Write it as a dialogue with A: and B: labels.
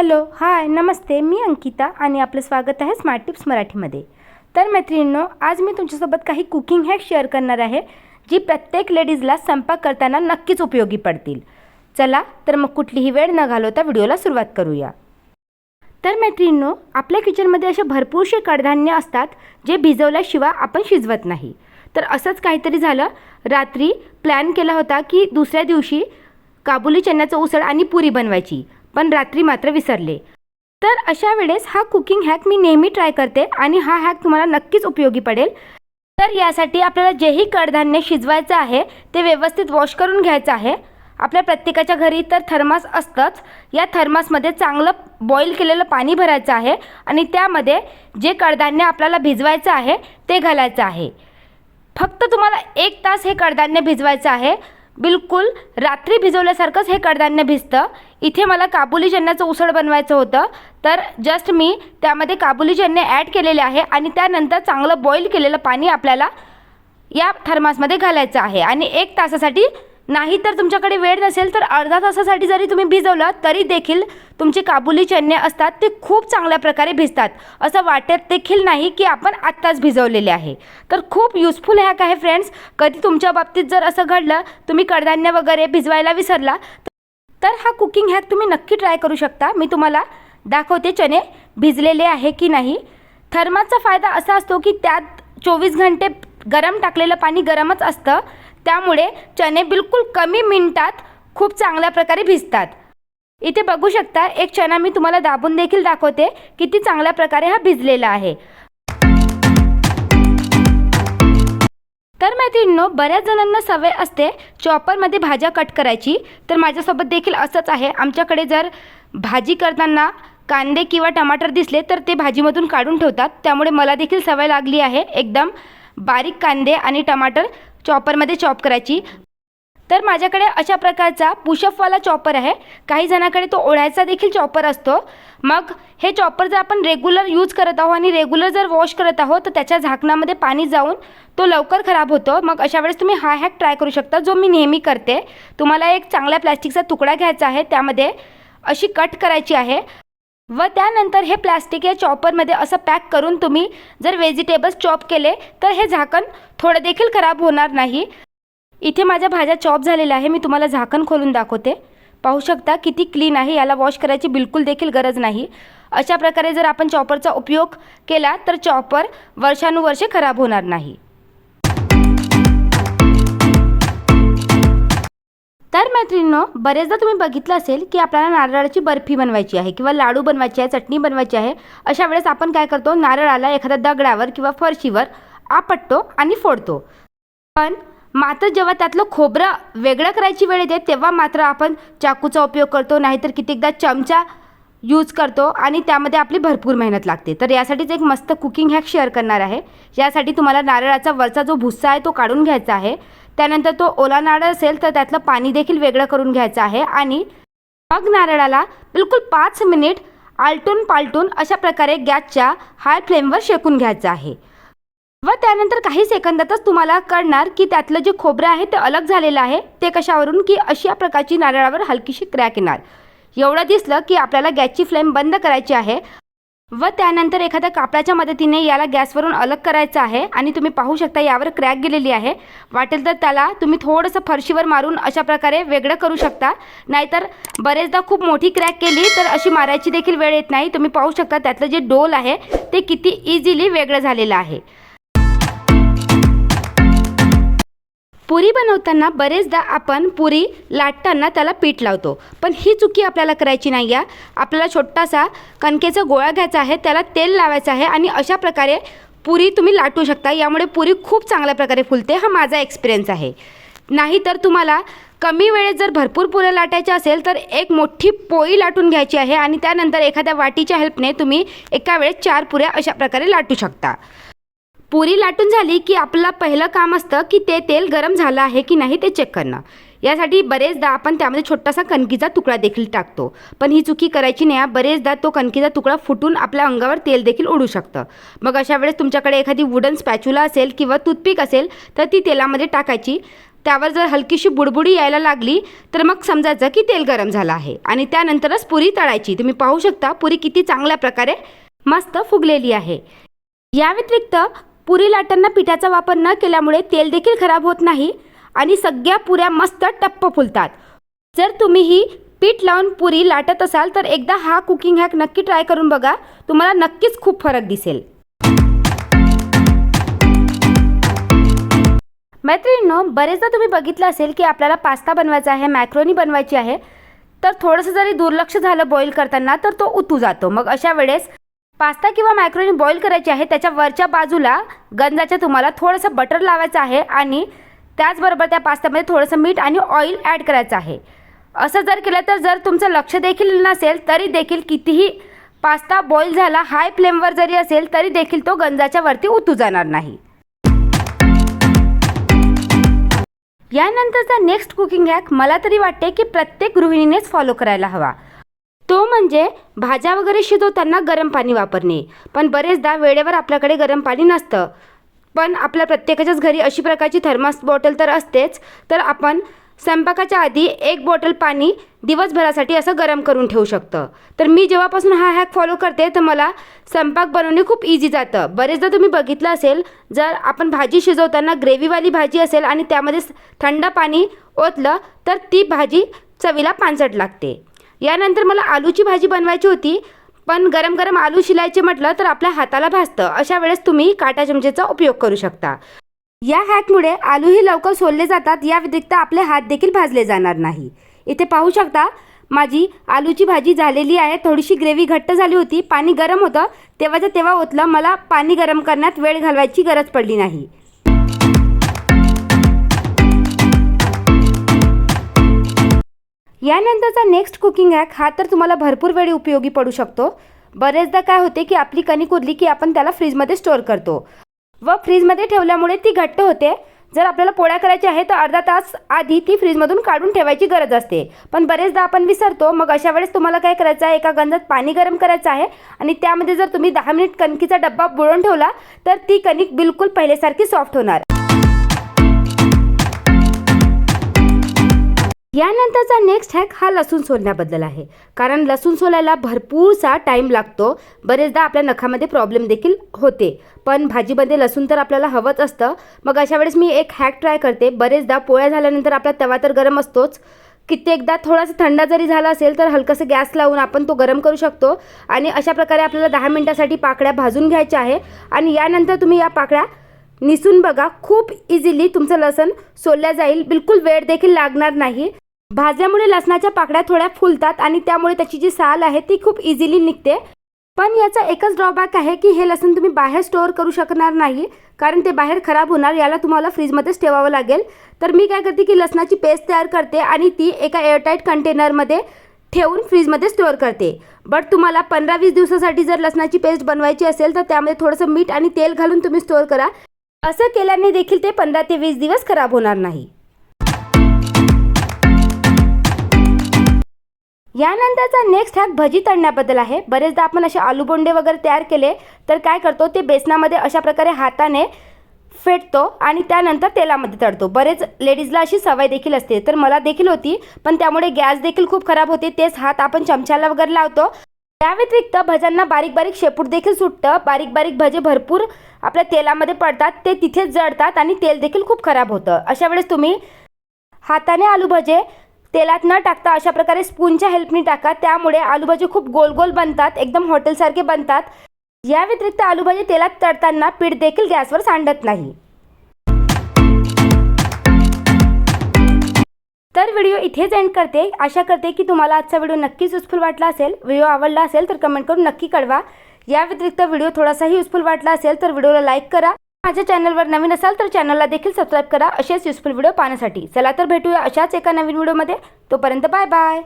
A: Hello hi नमस्ते, मी अंकिता आणि आपलं स्वागत आहे स्मार्ट टिप्स मराठीमध्ये। तर मैत्रिणींनो, आज मी तुमच्यासोबत काही कुकिंग हॅक शेअर करणार आहे जी प्रत्येक लेडीजला स्वयंपाक करताना नक्कीच उपयोगी पडतील। चला तर मग कुठलीही वेळ न घालवता व्हिडिओला सुरुवात करूया। तर मैत्रिणींनो, आपल्या किचनमध्ये असे भरपूरसे कडधान्य असतात जे भिजवल्याशिवाय आपण शिजवत नाही। तर असंच काहीतरी झालं, रात्री प्लॅन केला होता की दुसऱ्या दिवशी काबुली चण्याचं उसळ आणि पुरी बनवायची, पण रात्री मात्र विसरले। तर अशा वेळेस हा कुकिंग हॅक मी नेहमी ट्राय करते आणि हा हॅक तुम्हाला नक्कीच उपयोगी पडेल। तर यासाठी आपल्याला जेही कडधान्य शिजवायचं आहे ते व्यवस्थित वॉश करून घ्यायचं आहे। आपल्या प्रत्येकाच्या घरी तर थर्मास असतंच। या थर्मासमध्ये चांगलं बॉईल केलेलं पाणी भरायचं आहे आणि त्यामध्ये जे कडधान्य आपल्याला भिजवायचं आहे ते घालायचं आहे। फक्त तुम्हाला 1 तास हे कडधान्य भिजवायचं आहे। बिलकुल रात्री भिजवल्यासारखंच हे कडधान्य भिजतं। इथे मला काबुली चण्याचं उसळ बनवायचं होतं, तर जस्ट मी त्यामध्ये काबुली चणे ॲड केलेले आहे आणि त्यानंतर चांगलं बॉईल केलेलं पाणी आपल्याला या थर्मासमध्ये घालायचं आहे आणि 1 तासासाठी, नाही तर तुमच्याकडे वेळ नसेल तर अर्धा तासासाठी जरी तुम्ही भिजवलं तरी देखील तुमचे काबुली चणे असतात ते खूप चांगल्या प्रकारे भिजतात। असं वाटत देखील नाही की आपण आत्ताच भिजवलेले आहे। तर खूप युजफुल हॅक आहे फ्रेंड्स। कधी तुमच्या बाबतीत जर असं घडलं, तुम्ही कडधान्य वगैरे भिजवायला विसरला, तर हा कुकिंग हॅक तुम्ही नक्की ट्राय करू शकता। मी तुम्हाला दाखवते चणे भिजलेले आहे की नाही। थर्मासचा फायदा असा असतो की त्यात 24 घंटे गरम टाकलेलं पाणी गरमच असतं, त्यामुळे चणे बिलकुल कमी मिनिटात खूप चांगल्या प्रकारे भिजतात। इथे बघू शकता, एक चणा मी तुम्हाला दाबून देखील दाखवते किती चांगल्या प्रकारे हा भिजलेला आहे। तर मैत्रिणींनो, बऱ्याच जणांना सवय असते चॉपरमध्ये भाज्या कट करायची, तर माझ्यासोबत देखील असंच आहे। आमच्याकडे जर भाजी करताना कांदे किंवा टमाटर दिसले तर ते भाजीमधून काढून ठेवतात, त्यामुळे मला देखील सवय लागली आहे एकदम बारीक कांदे आणि टमाटर चॉपरमध्ये चॉप करायची। तर माझ्याकडे अशा प्रकारचा पुशअपवाला चॉपर आहे। काही जणांकडे तो ओढायचा देखील चॉपर असतो। मग हे चॉपर जर आपण रेग्युलर यूज करत आहोत आणि रेग्युलर जर वॉश करत आहोत तर त्याच्या झाकणामध्ये पाणी जाऊन तो लवकर खराब होतो। मग अशा वेळेस तुम्ही हा हॅक ट्राय करू शकता, जो मी नेहमी करते। तुम्हाला एक चांगल्या प्लास्टिकचा तुकडा घ्यायचा आहे, त्यामध्ये अशी कट करायची आहे व त्यानंतर हे प्लास्टिक या चॉपरमध्ये असं पॅक करून तुम्ही जर व्हेजिटेबल्स चॉप केले तर हे झाकण थोडं देखील खराब होणार नाही। इथे माझ्या भाज्या चॉप झालेल्या आहे, मी तुम्हाला झाकण खोलून दाखवते। पाहू शकता किती क्लीन आहे, याला वॉश करायची बिलकुल देखील गरज नाही। अशा प्रकारे जर आपण चॉपरचा उपयोग केला तर चॉपर वर्षानुवर्षे खराब होणार नाही। तर मैत्रिणींनो, बरेचदा तुम्ही बघितलं असेल की आपल्याला नारळाची बर्फी बनवायची आहे किंवा लाडू बनवायचे आहे, चटणी बनवायची आहे। अशा वेळेस आपण काय करतो, नारळाला एखाद्या दगडावर किंवा फरशीवर आपटतो आणि फोडतो। पण मात्र जेव्हा त्यातलं खोबरं वेगळं करायची वेळ येते तेव्हा मात्र आपण चाकूचा उपयोग करतो, नाहीतर कितीकदा चमचा यूज करतो आणि त्यामध्ये आपली भरपूर मेहनत लागते। तर यासाठीच एक मस्त कुकिंग हॅक शेअर करणार आहे। यासाठी तुम्हाला नारळाचा वरचा जो भुस्सा आहे तो काढून घ्यायचा आहे। त्यानंतर तो ओला नारळ असेल तर त्यातलं पाणी देखील वेगळं करून घ्यायचं आहे आणि मग नारळाला बिलकुल 5 मिनिट आलटून पालटून अशा प्रकारे गॅसच्या हाय फ्लेमवर शेकून घ्यायचं आहे व त्यानंतर काही सेकंदातच तुम्हाला कळणार की त्यातलं जे खोबरं आहे ते अलग झालेलं आहे। ते कशावरून की अशा प्रकारची नारळावर हलकीशी क्रॅक येणार। एवढं दिसलं की आपल्याला गॅसची फ्लेम बंद करायची आहे व त्यानंतर एखाद्या कापडाच्या मदतीने याला गॅसवरून अलग करायचं आहे आणि तुम्ही पाहू शकता यावर क्रॅक गेलेली आहे। वाटेल तर त्याला तुम्ही थोडंसं फरशीवर मारून अशा प्रकारे वेगळं करू शकता, नाहीतर बरेचदा खूप मोठी क्रॅक केली तर अशी मारायची देखील वेळ येत नाही। तुम्ही पाहू शकता त्यातलं जे डोल आहे ते किती इझिली वेगळं झालेलं आहे। पुरी बनवताना बरेचदा आपण पुरी लाटताना त्याला पीठ लावतो, पण ही चुकी आपल्याला करायची नाही आहे। आपल्याला छोटासा कणकेचा गोळा घ्यायचा आहे, त्याला तेल लावायचं आहे आणि अशा प्रकारे पुरी तुम्ही लाटू शकता। यामुळे पुरी खूप चांगल्या प्रकारे फुलते, हा माझा एक्सपिरियन्स आहे। नाहीतर तुम्हाला कमी वेळेत जर भरपूर पुऱ्या लाटायच्या असेल तर एक मोठी पोळी लाटून घ्यायची आहे आणि त्यानंतर एखाद्या वाटीच्या हेल्पने तुम्ही एका वेळेस 4 पुऱ्या अशा प्रकारे लाटू शकता। पुरी लाटून झाली की आपलं पहिलं काम असतं की ते तेल गरम झालं आहे की नाही ते चेक करणं। यासाठी बरेचदा आपण त्यामध्ये छोटासा कणकीचा तुकडा देखील टाकतो, पण ही चुकी करायची नाही। बरेचदा तो कणकीचा तुकडा फुटून आपल्या अंगावर तेल देखील उडू शकतं। मग अशा वेळेस तुमच्याकडे एखादी वुडन स्पॅच्युला असेल किंवा टूथपिक असेल तर ती तेलामध्ये टाकायची त्यावर जर हलकीशी बुडबुडी यायला लागली तर मग समजायचं की तेल गरम झालं आहे आणि त्यानंतरच पुरी तळायची। तुम्ही पाहू शकता पुरी किती चांगल्या प्रकारे मस्त फुगलेली आहे। या व्यतिरिक्त पुरी लाटताना पिठाचा वापर न केल्यामुळे तेल देखील खराब होत नाही आणि सगळ्या पुऱ्या मस्त टप्प फुलतात। जर तुम्ही ही पीठ लावून पुरी लाटत असाल तर एकदा हा कुकिंग हॅक नक्की ट्राय करून बघा, तुम्हाला नक्कीच खूप फरक दिसेल। मैत्रिणींनो, बरेचदा तुम्ही बघितलं असेल की आपल्याला पास्ता बनवायचा आहे, मॅक्रोनी बनवायची आहे, तर थोडंसं जरी दुर्लक्ष झालं बॉईल करताना तर तो उतू जातो। मग अशा वेळेस पास्ता किंवा मॅक्रोनी बॉईल करायची आहे, त्याच्या वरच्या बाजूला गंजाच्या तुम्हाला थोडंसं बटर लावायचं आहे आणि त्याचबरोबर त्या पास्त्यामध्ये थोडंसं मीठ आणि ऑइल ॲड करायचं आहे। असं जर केलं तर जर तुमचं लक्ष देखील नसेल तरी देखील कितीही पास्ता बॉईल झाला हाय फ्लेमवर जरी असेल तरी देखील तो गंजाच्या वरती उतू जाणार नाही। यानंतरचा नेक्स्ट कुकिंग हॅक मला तरी वाटते की प्रत्येक गृहिणीनेच फॉलो करायला हवा, तो म्हणजे भाज्या वगैरे शिजवताना गरम पाणी वापरणे। पण बरेचदा वेळेवर आपल्याकडे गरम पाणी नसतं, पण आपल्या प्रत्येकाच्याच घरी अशी प्रकारची थर्मास बॉटल तर असतेच, तर आपण स्वयंपाकाच्या आधी 1 बॉटल पाणी दिवसभरासाठी असं गरम करून ठेवू शकतं। तर मी जेव्हापासून हा हॅक फॉलो करते तर मला स्वयंपाक बनवणे खूप इझी जातं। बरेचदा तुम्ही बघितलं असेल, जर आपण भाजी शिजवताना ग्रेव्हीवाली भाजी असेल आणि त्यामध्ये थंड पाणी ओतलं तर ती भाजी चवीला पांचट लागते। यानंतर मला आलूची भाजी बनवायची होती, पण गरम गरम आलू शिलायचे म्हटलं तर आपल्या हाताला भाजतं। अशा वेळेस तुम्ही काटा चमचेचा उपयोग करू शकता। या हॅकमुळे आलूही लवकर सोलले जातात, या व्यतिरिक्त आपले हात देखील भाजले जाणार नाही। इथे पाहू शकता माझी आलूची भाजी झालेली आहे। थोडीशी ग्रेव्ही घट्ट झाली होती, पाणी गरम होतं तेव्हाच्या तेव्हा ओतलं, मला पाणी गरम करण्यात वेळ घालवायची गरज पडली नाही। यानंतरचा नेक्स्ट कुकिंग हॅक हा तर तुम्हाला भरपूर वेळी उपयोगी पडू शकतो। बरेचदा काय होते की आपली कणिक उरली की आपण त्याला फ्रीजमध्ये स्टोअर करतो व फ्रीजमध्ये ठेवल्यामुळे ती घट्ट होते। जर आपल्याला पोळ्या करायच्या आहे तर अर्धा तास आधी ती फ्रीजमधून काढून ठेवायची गरज असते, पण बरेचदा आपण विसरतो। मग अशा वेळेस तुम्हाला काय करायचं आहे, एका गंजात पाणी गरम करायचं आहे आणि त्यामध्ये जर तुम्ही 10 मिनिट कणकीचा डब्बा बुडवून ठेवला तर ती कणिक बिलकुल पहिल्यासारखी सॉफ्ट होणार। यानंतरचा नेक्स्ट हॅक हा लसूण सोलण्याबद्दल आहे, कारण लसूण सोलायला भरपूरसा टाईम लागतो। बरेचदा आपल्या नखामध्ये प्रॉब्लेम देखील होते, पण भाजीमध्ये लसूण तर आपल्याला हवंच असतं। मग अशा वेळेस मी एक हॅक ट्राय करते। बरेचदा पोळ्या झाल्यानंतर आपला तवा तर गरम असतोच, कित्येकदा थोडासा थंड जरी झाला असेल तर हलकंसं गॅस लावून आपण तो गरम करू शकतो आणि अशा प्रकारे आपल्याला 10 मिनिटासाठी पाकळ्या भाजून घ्यायच्या आहे आणि यानंतर तुम्ही या पाकळ्या निसून बघा, खूप इझिली तुमचं लसूण सोलल्या जाईल, बिलकुल वेळ देखील लागणार नाही। भाजल्यामुळे लसणाच्या पाकळ्या थोड्या फुलतात आणि त्यामुळे त्याची जी साल आहे ती खूप इझिली निघते। पण याचा एकच ड्रॉबॅक आहे की हे लसूण तुम्ही बाहेर स्टोअर करू शकणार नाही, कारण ते बाहेर खराब होणार, याला तुम्हाला फ्रीजमध्येच ठेवावं लागेल। तर मी काय करते की लसणाची पेस्ट तयार करते आणि ती एका एअरटाईट कंटेनरमध्ये ठेवून फ्रीजमध्ये स्टोअर करते। बट तुम्हाला 15-20 दिवसासाठी जर लसणाची पेस्ट बनवायची असेल तर त्यामध्ये थोडंसं मीठ आणि तेल घालून तुम्ही स्टोअर करा। असं केल्याने देखील ते 15 ते 20 दिवस खराब होणार नाही। यानंतरचा नेक्स्ट हॅक भजी तळण्याबद्दल आहे। बरेचदा आपण असे आलू बोंडे वगैरे तयार केले तर काय करतो, ते बेसनामध्ये अशा प्रकारे हाताने फेटतो आणि त्यानंतर तेलामध्ये तळतो। बरेच लेडीजला अशी सवय देखील असते, तर मला देखील होती, पण त्यामुळे गॅस देखील खूप खराब होते। तेच हात आपण चमच्याला वगैरे लावतो। त्या व्यतिरिक्त भज्यांना बारीक बारीक शेपूट देखील सुटतं, बारीक बारीक भजे भरपूर आपल्या तेलामध्ये पडतात, ते तिथेच जळतात आणि तेल देखील खूप खराब होतं। अशा वेळेस तुम्ही हाताने आलू भजे तेलात न टाकता अशा प्रकारे स्पूनच्या हेल्पने टाका, त्यामुळे आलू भजे खूप गोल गोल बनतात, एकदम हॉटेलसारखे बनतात। या व्यतिरिक्त आलू भजे तेलात तळताना पीठ देखील गॅसवर सांडत नाही। तर व्हिडिओ इथेच एंड करते। आशा करते की तुम्हाला आजचा व्हिडिओ नक्कीच युजफुल वाटला असेल। व्हिडिओ आवडला असेल तर कमेंट करून नक्की कळवा। या व्यतिरिक्त व्हिडिओ थोडासाही युजफुल वाटला असेल तर व्हिडिओला लाईक करा। माझ्या चॅनलवर नवीन असाल तर चॅनलला देखील सबस्क्राईब करा असेच युजफुल व्हिडिओ पाहण्यासाठी। चला तर भेटूया अशाच एका नवीन व्हिडिओमध्ये, तोपर्यंत बाय बाय।